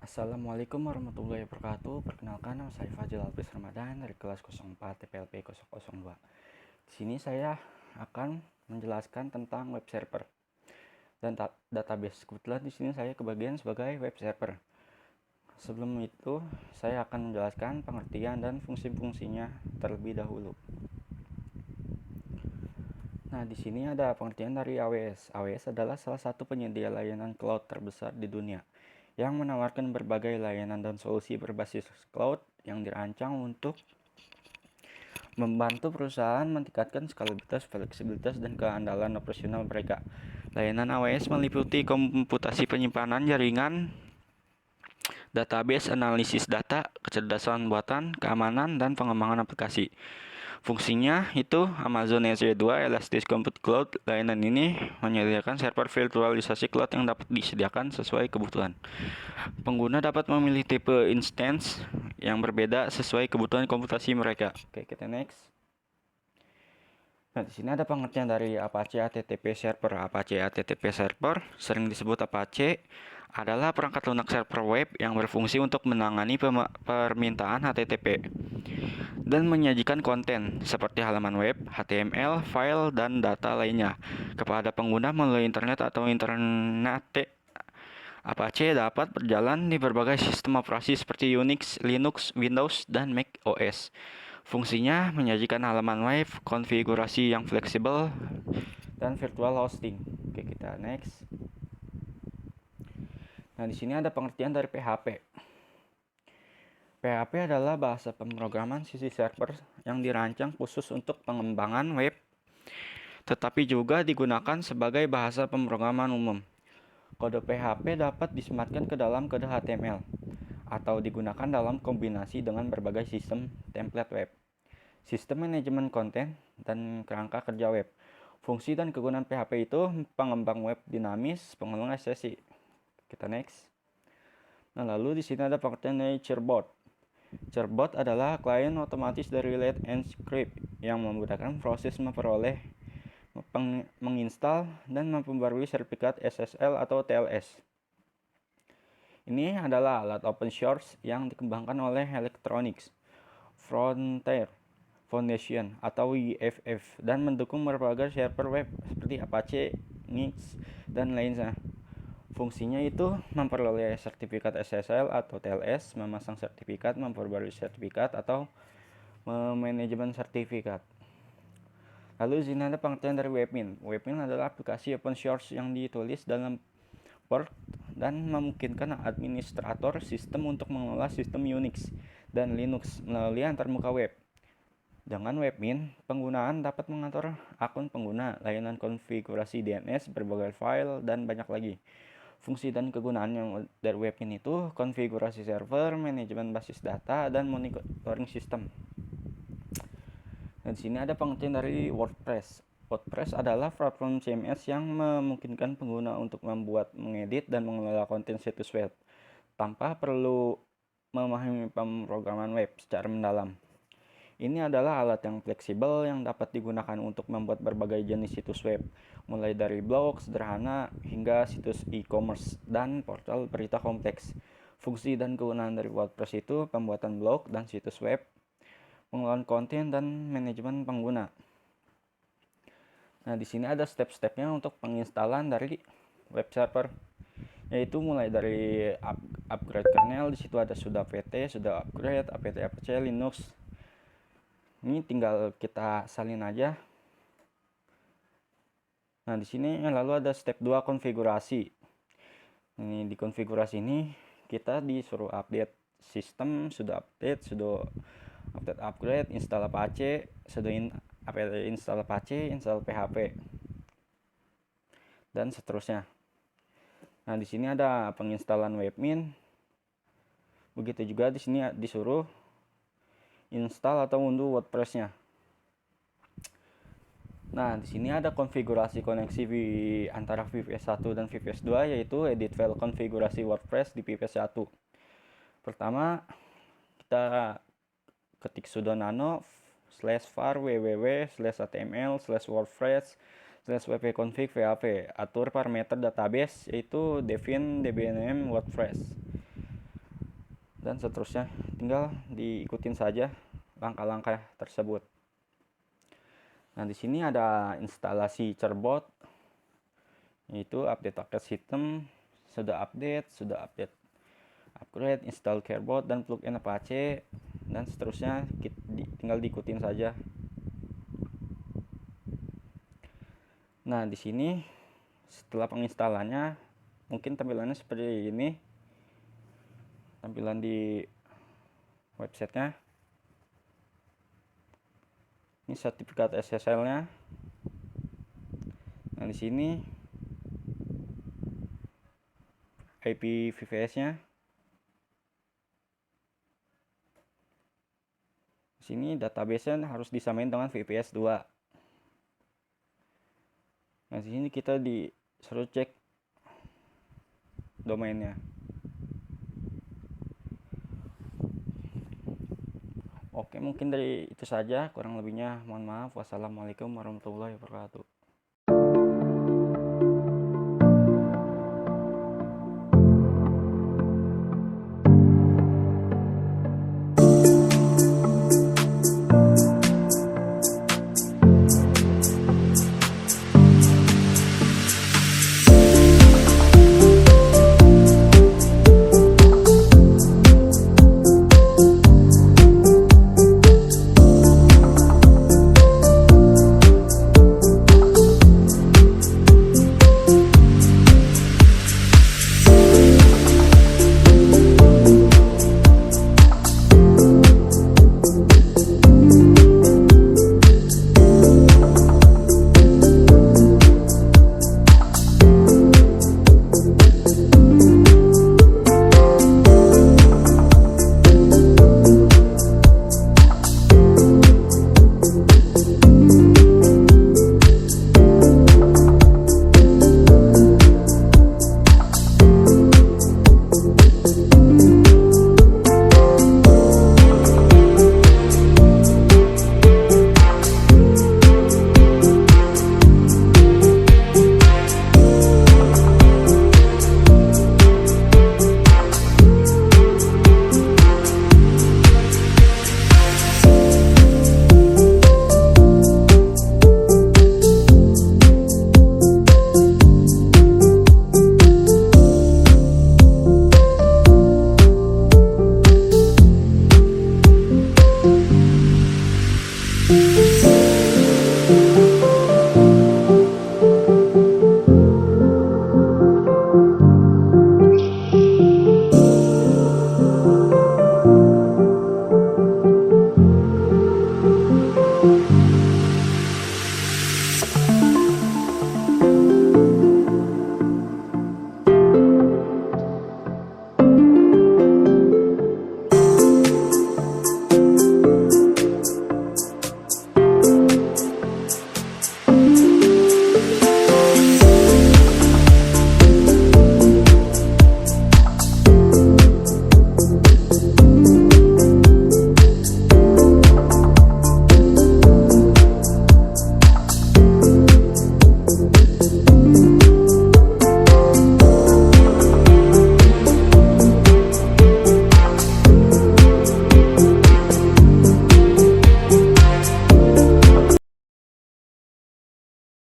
Assalamualaikum warahmatullahi wabarakatuh. Perkenalkan, nama saya Fajil Alpis Ramadan dari kelas 04 TPLP 002. Di sini saya akan menjelaskan tentang web server dan database. Kebetulan di sini saya kebagian sebagai web server. Sebelum itu, saya akan menjelaskan pengertian dan fungsi-fungsinya terlebih dahulu. Nah, di sini ada pengertian dari AWS. AWS adalah salah satu penyedia layanan cloud terbesar di dunia yang menawarkan berbagai layanan dan solusi berbasis cloud yang dirancang untuk membantu perusahaan meningkatkan skalabilitas, fleksibilitas, dan keandalan operasional mereka. Layanan AWS meliputi komputasi penyimpanan jaringan, database, analisis data, kecerdasan buatan, keamanan, dan pengembangan aplikasi. Fungsinya itu Amazon EC2 Elastic Compute Cloud. Layanan ini menyediakan server virtualisasi cloud yang dapat disediakan sesuai kebutuhan. Pengguna dapat memilih tipe instance yang berbeda sesuai kebutuhan komputasi mereka. Oke, kita next. Nah, di sini ada pengertian dari Apache HTTP Server. Apache HTTP Server, sering disebut Apache, adalah perangkat lunak server web yang berfungsi untuk menangani permintaan HTTP dan menyajikan konten seperti halaman web, HTML, file, dan data lainnya kepada pengguna melalui internet atau internet. Apache dapat berjalan di berbagai sistem operasi seperti Unix, Linux, Windows, dan Mac OS. Fungsinya menyajikan halaman web, konfigurasi yang fleksibel, dan virtual hosting. Oke, kita next. Nah, di sini ada pengertian dari PHP. PHP adalah bahasa pemrograman sisi server yang dirancang khusus untuk pengembangan web, tetapi juga digunakan sebagai bahasa pemrograman umum. Kode PHP dapat disematkan ke dalam kode HTML atau digunakan dalam kombinasi dengan berbagai sistem template web, sistem manajemen konten, dan kerangka kerja web. Fungsi dan kegunaan PHP itu pengembang web dinamis, pengulang sesi. Kita next. Nah, lalu di sini ada pengertian dari Charbot. Charbot adalah klien otomatis dari Let and Script yang memudahkan proses memperoleh, menginstal, dan memperbarui sertifikat SSL atau TLS. Ini adalah alat open source yang dikembangkan oleh Electronics Frontier Foundation atau EFF dan mendukung berbagai server web seperti Apache, Nix, dan lainnya. Fungsinya itu memperoleh sertifikat SSL atau TLS, memasang sertifikat, memperbarui sertifikat, atau manajemen sertifikat. Lalu di sini ada pengertian dari Webmin. Webmin adalah aplikasi open source yang ditulis dalam Perl dan memungkinkan administrator sistem untuk mengelola sistem Unix dan Linux melalui antarmuka web. Dengan Webmin, penggunaan dapat mengatur akun pengguna, layanan konfigurasi DNS, berbagai file, dan banyak lagi. Fungsi dan kegunaan yang dari Webmin itu konfigurasi server, manajemen basis data, dan monitoring sistem. Dan di sini ada pengertian dari WordPress. WordPress adalah platform CMS yang memungkinkan pengguna untuk membuat, mengedit, dan mengelola konten situs web tanpa perlu memahami pemrograman web secara mendalam. Ini adalah alat yang fleksibel yang dapat digunakan untuk membuat berbagai jenis situs web, mulai dari blog sederhana hingga situs e-commerce dan portal berita kompleks. Fungsi dan kegunaan dari WordPress itu pembuatan blog dan situs web, pengelolaan konten, dan manajemen pengguna. Nah, di sini ada step-stepnya untuk penginstalan dari web server, yaitu mulai dari upgrade kernel. Di situ ada sudah PT, sudah upgrade, apt Linux. Ini tinggal kita salin aja. Nah, di sini lalu ada step 2 konfigurasi. Ini di konfigurasi ini kita disuruh update sistem, sudah update, sudah update upgrade, install Apache, sudah install Apache, install PHP, dan seterusnya. Nah, di sini ada penginstalan Webmin. Begitu juga di sini disuruh install atau unduh WordPress-nya. Nah, di sini ada konfigurasi koneksi antara VPS 1 dan VPS 2, yaitu edit file konfigurasi WordPress di VPS 1. Pertama, kita ketik sudo nano /var www/html/wordpress/wp-config php. Atur parameter database, yaitu define dbname WordPress. dan seterusnya. Tinggal diikutin saja langkah-langkah tersebut. Nah, di sini ada instalasi Cerbot, yaitu update paket sistem, sudah update, upgrade, install Cerbot dan plugin Apache dan seterusnya. Tinggal diikutin saja. Nah, di sini setelah penginstalannya mungkin tampilannya seperti ini, tampilan di websitenya. Ini sertifikat SSL-nya. Nah, di sini IPVPS-nya. Di sini database-nya harus disamain dengan VPS 2. Nah, di sini kita disuruh cek domainnya. Oke, mungkin dari itu saja, kurang lebihnya mohon maaf. Wassalamualaikum warahmatullahi wabarakatuh.